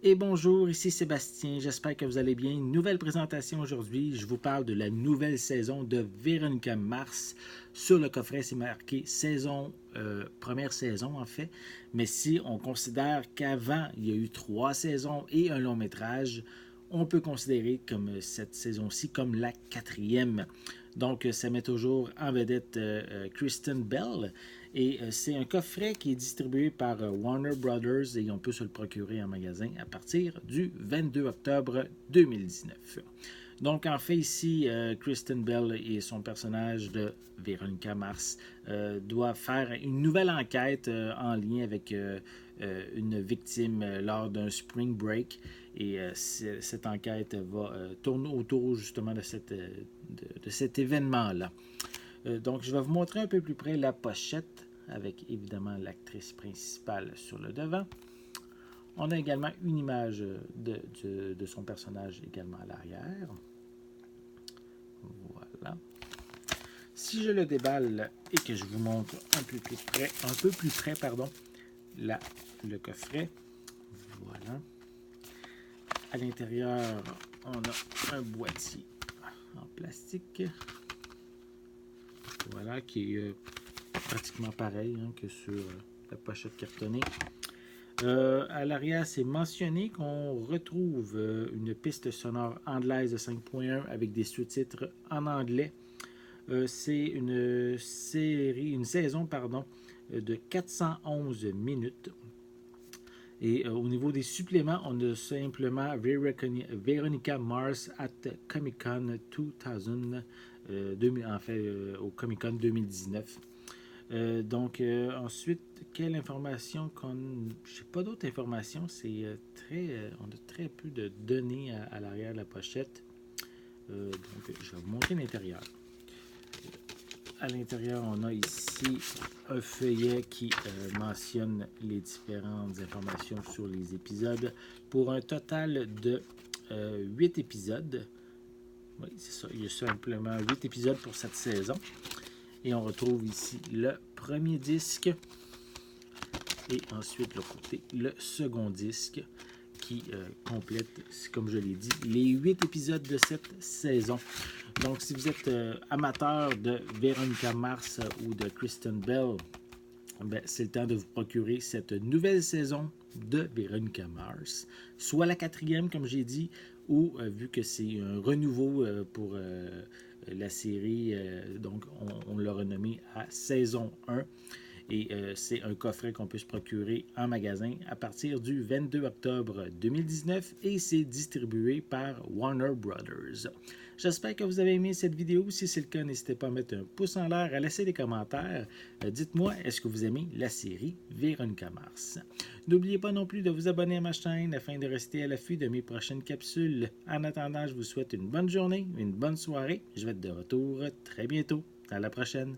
Et bonjour, ici Sébastien, j'espère que vous allez bien. Nouvelle présentation aujourd'hui, je vous parle de la nouvelle saison de Véronica Mars. Sur le coffret, c'est marqué première saison en fait, mais si on considère qu'avant, il y a eu 3 saisons et un long métrage, on peut considérer comme cette saison-ci comme la 4e. Donc, ça met toujours en vedette Kristen Bell. Et c'est un coffret qui est distribué par Warner Brothers et on peut se le procurer en magasin à partir du 22 octobre 2019. Donc, en fait, ici, Kristen Bell et son personnage de Véronica Mars doivent faire une nouvelle enquête en lien avec une victime lors d'un spring break. Et cette enquête va tourner autour justement de cet événement-là. Donc, je vais vous montrer un peu plus près la pochette avec évidemment l'actrice principale sur le devant. On a également une image de son personnage également à l'arrière. Voilà. Si je le déballe et que je vous montre un peu plus près, le coffret, voilà. À l'intérieur, on a un boîtier en plastique. Voilà, qui est pratiquement pareil que sur la pochette cartonnée. À l'arrière, c'est mentionné qu'on retrouve une piste sonore anglaise de 5.1 avec des sous-titres en anglais. C'est une saison de 411 minutes. Et au niveau des suppléments, on a simplement Veronica Mars at Comic Con 2000, au Comic Con 2019. Ensuite, quelle information qu'on. Je n'ai pas d'autres informations. On a très peu de données à l'arrière de la pochette. Je vais vous montrer l'intérieur. À l'intérieur, on a ici un feuillet qui mentionne les différentes informations sur les épisodes pour un total de 8 épisodes. Oui, c'est ça. Il y a simplement 8 épisodes pour cette saison. Et on retrouve ici le premier disque et ensuite le côté, le second disque qui complète, comme je l'ai dit, les 8 épisodes de cette saison. Donc, si vous êtes amateur de Véronica Mars ou de Kristen Bell, c'est le temps de vous procurer cette nouvelle saison de Véronica Mars, soit la 4e, comme j'ai dit, ou vu que c'est un renouveau pour la série, donc on l'a renommé à saison 1. Et c'est un coffret qu'on peut se procurer en magasin à partir du 22 octobre 2019 et c'est distribué par Warner Brothers. J'espère que vous avez aimé cette vidéo. Si c'est le cas, n'hésitez pas à mettre un pouce en l'air, à laisser des commentaires. Dites-moi, est-ce que vous aimez la série Véronica Mars? N'oubliez pas non plus de vous abonner à ma chaîne afin de rester à l'affût de mes prochaines capsules. En attendant, je vous souhaite une bonne journée, une bonne soirée. Je vais être de retour très bientôt. À la prochaine.